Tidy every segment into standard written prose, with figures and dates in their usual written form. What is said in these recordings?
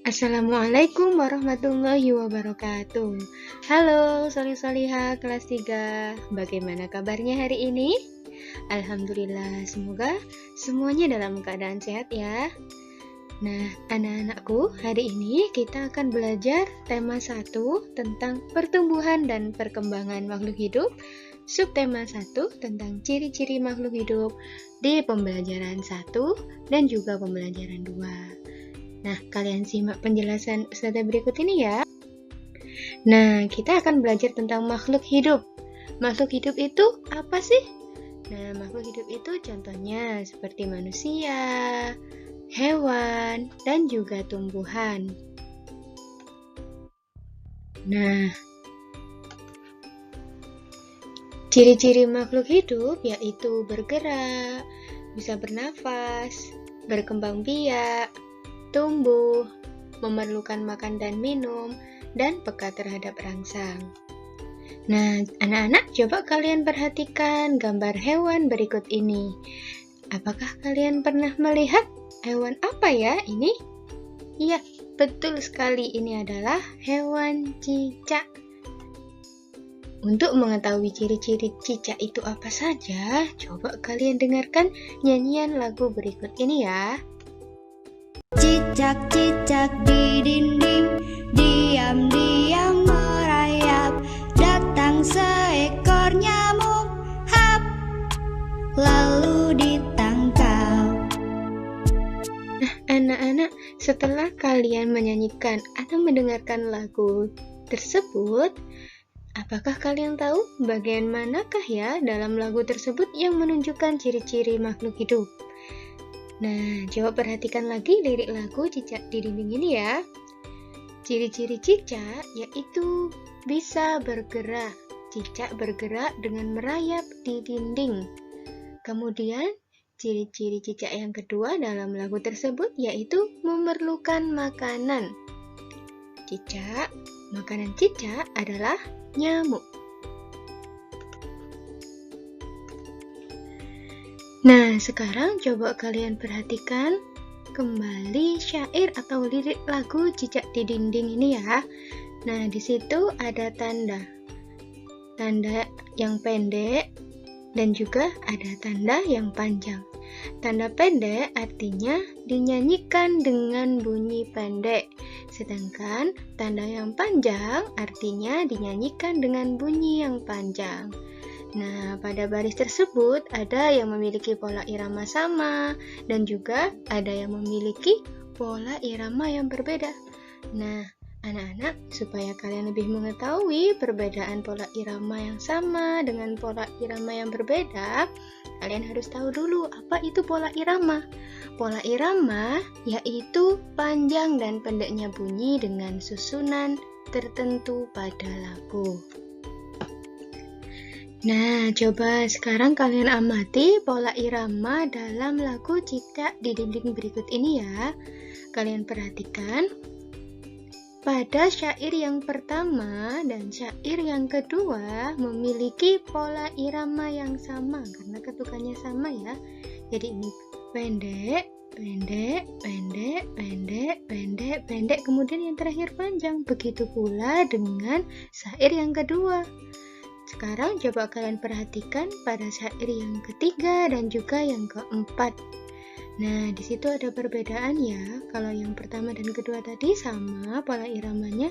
Assalamualaikum warahmatullahi wabarakatuh. Halo Solih-Solihah kelas 3. Bagaimana kabarnya hari ini? Alhamdulillah, semoga semuanya dalam keadaan sehat ya. Nah, anak-anakku, hari ini kita akan belajar tema 1 tentang pertumbuhan dan perkembangan makhluk hidup, subtema 1 tentang ciri-ciri makhluk hidup di pembelajaran 1 dan juga pembelajaran 2. Nah, kalian simak penjelasan Ustazah berikut ini ya. Nah, kita akan belajar tentang makhluk hidup. Makhluk hidup itu apa sih? Nah, makhluk hidup itu contohnya seperti manusia, hewan, dan juga tumbuhan. Nah, ciri-ciri makhluk hidup yaitu bergerak, bisa bernafas, berkembang biak, tumbuh, memerlukan makan dan minum, dan peka terhadap rangsang. Nah, anak-anak, coba kalian perhatikan gambar hewan berikut ini. Apakah kalian pernah melihat hewan apa ya ini? Iya, betul sekali, ini adalah hewan cicak. Untuk mengetahui ciri-ciri cicak itu apa saja, coba kalian dengarkan nyanyian lagu berikut ini ya. Cicak-cicak di dinding, diam-diam merayap. Datang seekor nyamuk, hap, lalu ditangkap. Nah, anak-anak, setelah kalian menyanyikan atau mendengarkan lagu tersebut, apakah kalian tahu bagian manakah ya dalam lagu tersebut yang menunjukkan ciri-ciri makhluk hidup? Nah, coba perhatikan lagi lirik lagu Cicak di Dinding ini ya. Ciri-ciri cicak yaitu bisa bergerak. Cicak bergerak dengan merayap di dinding. Kemudian, ciri-ciri cicak yang kedua dalam lagu tersebut yaitu memerlukan makanan. Makanan cicak adalah nyamuk. Nah, sekarang coba kalian perhatikan kembali syair atau lirik lagu Cicak di Dinding ini ya. Nah, di situ ada tanda yang pendek dan juga ada tanda yang panjang. Tanda pendek artinya dinyanyikan dengan bunyi pendek, sedangkan tanda yang panjang artinya dinyanyikan dengan bunyi yang panjang. Nah, pada baris tersebut ada yang memiliki pola irama sama dan juga ada yang memiliki pola irama yang berbeda. Nah, anak-anak, supaya kalian lebih mengetahui perbedaan pola irama yang sama dengan pola irama yang berbeda, kalian harus tahu dulu apa itu pola irama. Pola irama yaitu panjang dan pendeknya bunyi dengan susunan tertentu pada lagu. Nah, coba sekarang kalian amati pola irama dalam lagu Cicak di Dinding berikut ini ya. Kalian perhatikan pada syair yang pertama dan syair yang kedua memiliki pola irama yang sama karena ketukannya sama ya. Jadi ini pendek, pendek, pendek, pendek, pendek, pendek, kemudian yang terakhir panjang. Begitu pula dengan syair yang kedua. Sekarang coba kalian perhatikan pada syair yang ketiga dan juga yang keempat. Nah, di situ ada perbedaan ya. Kalau yang pertama dan kedua tadi sama pola iramanya,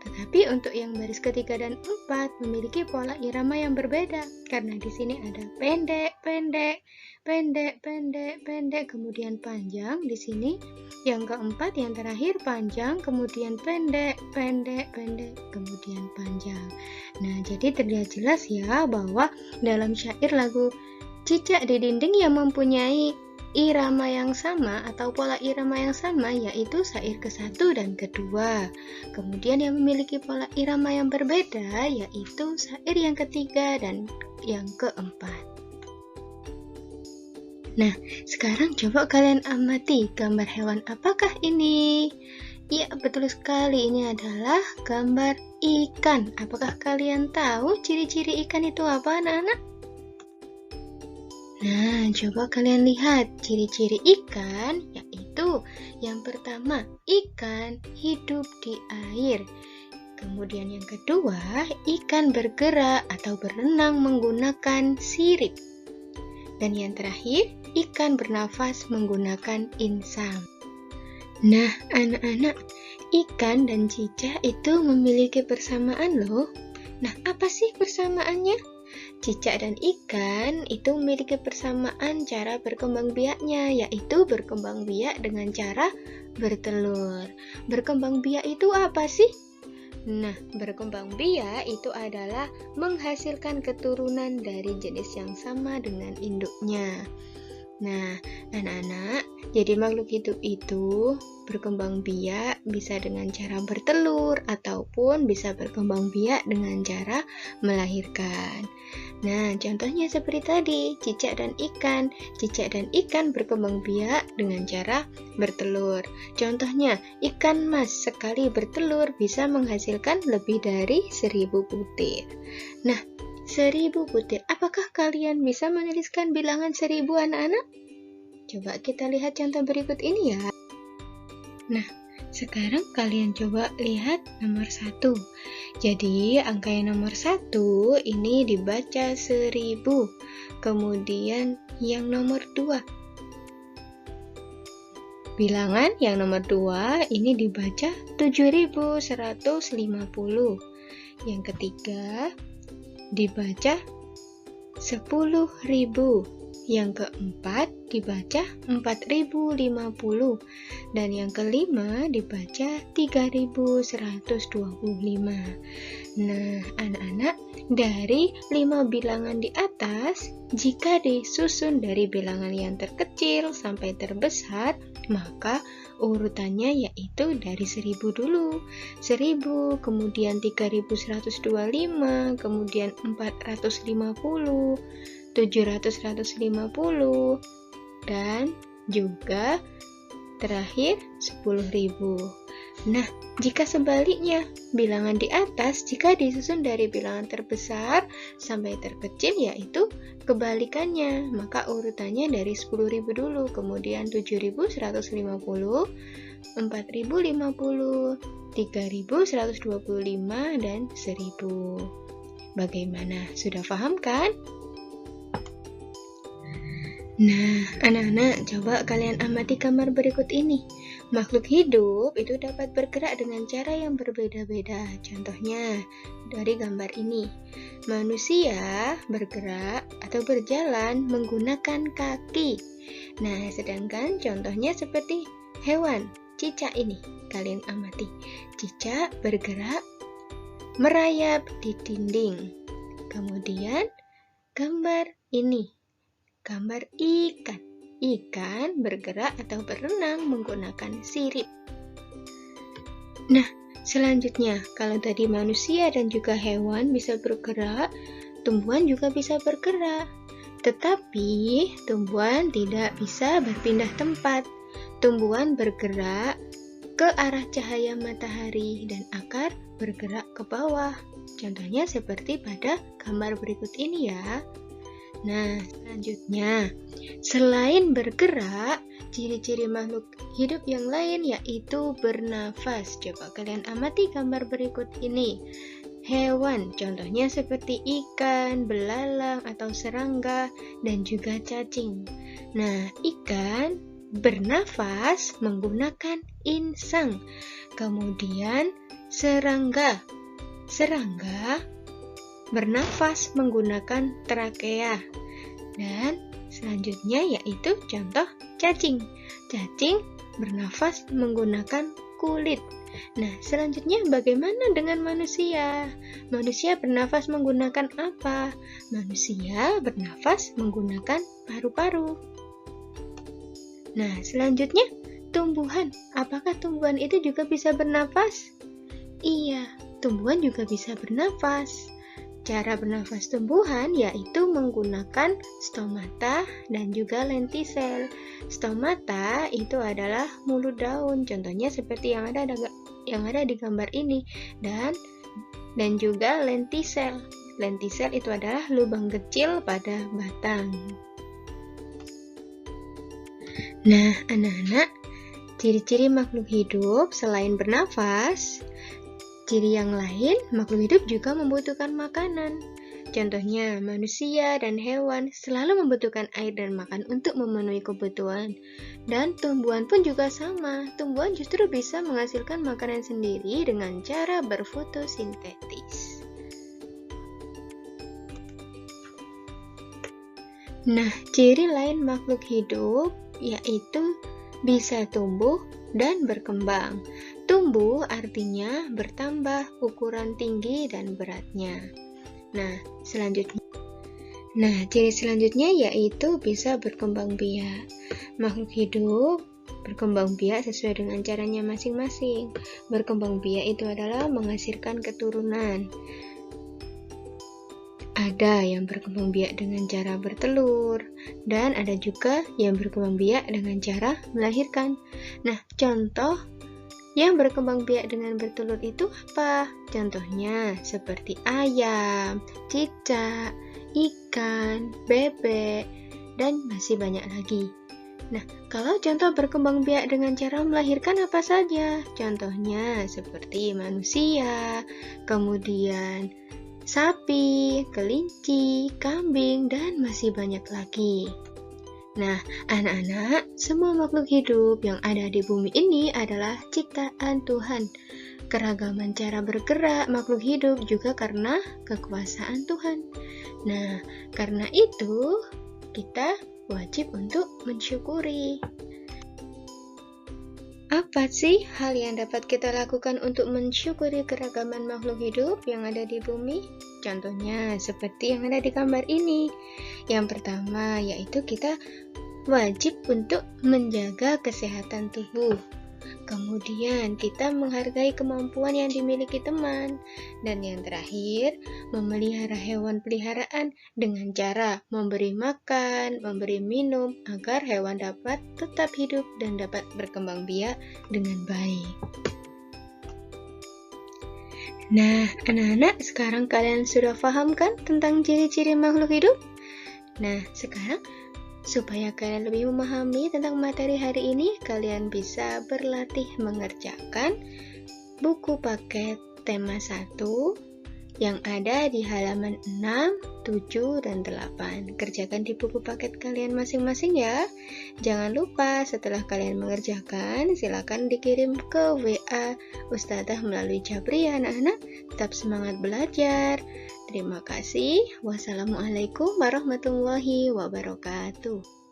tetapi untuk yang baris ketiga dan empat memiliki pola irama yang berbeda. Karena di sini ada pendek, pendek, pendek, pendek, pendek, kemudian panjang. Di sini yang keempat, yang terakhir panjang, kemudian pendek, pendek, pendek, kemudian panjang. Nah, jadi terlihat jelas ya bahwa dalam syair lagu Cicak di Dinding yang mempunyai irama yang sama atau pola irama yang sama yaitu syair ke-1 dan kedua. Kemudian yang memiliki pola irama yang berbeda yaitu syair yang ketiga dan yang keempat. Nah, sekarang coba kalian amati gambar hewan apakah ini? Ya, betul sekali, ini adalah gambar ikan. Apakah kalian tahu ciri-ciri ikan itu apa, anak-anak? Nah, coba kalian lihat ciri-ciri ikan, yaitu yaitu yang pertama, ikan hidup di air. Kemudian yang kedua, ikan bergerak atau berenang menggunakan sirip. Dan yang terakhir, ikan bernafas menggunakan insang. Nah, anak-anak, ikan dan cicak itu memiliki persamaan loh. Nah, apa sih persamaannya? Cicak dan ikan itu memiliki persamaan cara berkembang biaknya, yaitu berkembang biak dengan cara bertelur. Berkembang biak itu apa sih? Nah, berkembang biak itu adalah menghasilkan keturunan dari jenis yang sama dengan induknya. Nah, anak-anak, jadi makhluk hidup itu berkembang biak bisa dengan cara bertelur ataupun bisa berkembang biak dengan cara melahirkan. Nah, contohnya seperti tadi, cicak dan ikan. Cicak dan ikan berkembang biak dengan cara bertelur. Contohnya, ikan mas sekali bertelur bisa menghasilkan lebih dari 1000 butir. Nah, 1000 butir. Apakah kalian bisa menuliskan bilangan 1000 anak-anak? Coba kita lihat contoh berikut ini ya. Nah, sekarang kalian coba lihat nomor 1. Jadi, angka yang nomor 1 ini dibaca 1000. Kemudian yang nomor 2. Bilangan yang nomor 2 ini dibaca 7150. Yang ketiga dibaca 10.000. Yang keempat dibaca 4.050. Dan yang kelima dibaca 3.125. Nah, anak-anak, dari 5 bilangan di atas, jika disusun dari bilangan yang terkecil sampai terbesar, maka urutannya yaitu dari 1000 dulu. 1000, kemudian 3125, kemudian 450, 700, dan juga terakhir 10.000. Nah, jika sebaliknya, bilangan di atas jika disusun dari bilangan terbesar sampai terkecil yaitu kebalikannya, maka urutannya dari 10.000 dulu, kemudian 7.150, 4.050, 3.125, dan 1000. Bagaimana? Sudah paham kan? Nah, anak-anak, coba kalian amati gambar berikut ini. Makhluk hidup itu dapat bergerak dengan cara yang berbeda-beda. Contohnya, dari gambar ini. Manusia bergerak atau berjalan menggunakan kaki. Nah, sedangkan contohnya seperti hewan, cicak ini. Kalian amati. Cicak bergerak merayap di dinding. Kemudian, gambar ini. Gambar ikan. Ikan bergerak atau berenang menggunakan sirip. Nah, selanjutnya, kalau tadi manusia dan juga hewan bisa bergerak, tumbuhan juga bisa bergerak. Tetapi, tumbuhan tidak bisa berpindah tempat. Tumbuhan bergerak ke arah cahaya matahari dan akar bergerak ke bawah. Contohnya seperti pada gambar berikut ini ya. Nah, selanjutnya, selain bergerak, ciri-ciri makhluk hidup yang lain yaitu bernafas. Coba kalian amati gambar berikut ini. Hewan, contohnya seperti ikan, belalang, atau serangga, dan juga cacing. Nah, ikan bernafas menggunakan insang. Kemudian, serangga bernafas menggunakan trakea. Dan selanjutnya yaitu contoh cacing. Cacing bernafas menggunakan kulit. Nah, selanjutnya bagaimana dengan manusia? Manusia bernafas menggunakan apa? Manusia bernafas menggunakan paru-paru. Nah, selanjutnya tumbuhan. Apakah tumbuhan itu juga bisa bernafas? Iya, tumbuhan juga bisa bernafas. Cara bernafas tumbuhan yaitu menggunakan stomata dan juga lentisel. Stomata itu adalah mulut daun, contohnya seperti yang ada di gambar ini, dan juga lentisel. Lentisel itu adalah lubang kecil pada batang. Nah, anak-anak, ciri-ciri makhluk hidup selain bernafas, ciri yang lain, makhluk hidup juga membutuhkan makanan. Contohnya, manusia dan hewan selalu membutuhkan air dan makan untuk memenuhi kebutuhan. Dan tumbuhan pun juga sama. Tumbuhan justru bisa menghasilkan makanan sendiri dengan cara berfotosintesis. Nah, ciri lain makhluk hidup yaitu bisa tumbuh dan berkembang. Tumbuh artinya bertambah ukuran tinggi dan beratnya. Nah, ciri selanjutnya yaitu bisa berkembang biak. Makhluk hidup berkembang biak sesuai dengan caranya masing-masing. Berkembang biak itu adalah menghasilkan keturunan. Ada yang berkembang biak dengan cara bertelur, dan ada juga yang berkembang biak dengan cara melahirkan. Nah, contoh yang berkembang biak dengan bertelur itu apa? Contohnya seperti ayam, cicak, ikan, bebek, dan masih banyak lagi. Nah, kalau contoh berkembang biak dengan cara melahirkan apa saja? Contohnya seperti manusia, kemudian sapi, kelinci, kambing, dan masih banyak lagi. Nah, anak-anak, semua makhluk hidup yang ada di bumi ini adalah ciptaan Tuhan. Keragaman cara bergerak makhluk hidup juga karena kekuasaan Tuhan. Nah, karena itu kita wajib untuk mensyukuri. Apa sih hal yang dapat kita lakukan untuk mensyukuri keragaman makhluk hidup yang ada di bumi? Contohnya seperti yang ada di gambar ini. Yang pertama yaitu kita wajib untuk menjaga kesehatan tubuh. Kemudian kita menghargai kemampuan yang dimiliki teman. Dan yang terakhir, memelihara hewan peliharaan dengan cara memberi makan, memberi minum agar hewan dapat tetap hidup dan dapat berkembang biak dengan baik. Nah, anak-anak, sekarang kalian sudah paham kan tentang ciri-ciri makhluk hidup? Nah, sekarang supaya kalian lebih memahami tentang materi hari ini, kalian bisa berlatih mengerjakan buku paket tema 1 yang ada di halaman 6, 7, dan 8. Kerjakan di buku paket kalian masing-masing ya. Jangan lupa setelah kalian mengerjakan, silakan dikirim ke WA Ustadzah melalui Jabri ya anak-anak. Tetap semangat belajar. Terima kasih. Wassalamualaikum warahmatullahi wabarakatuh.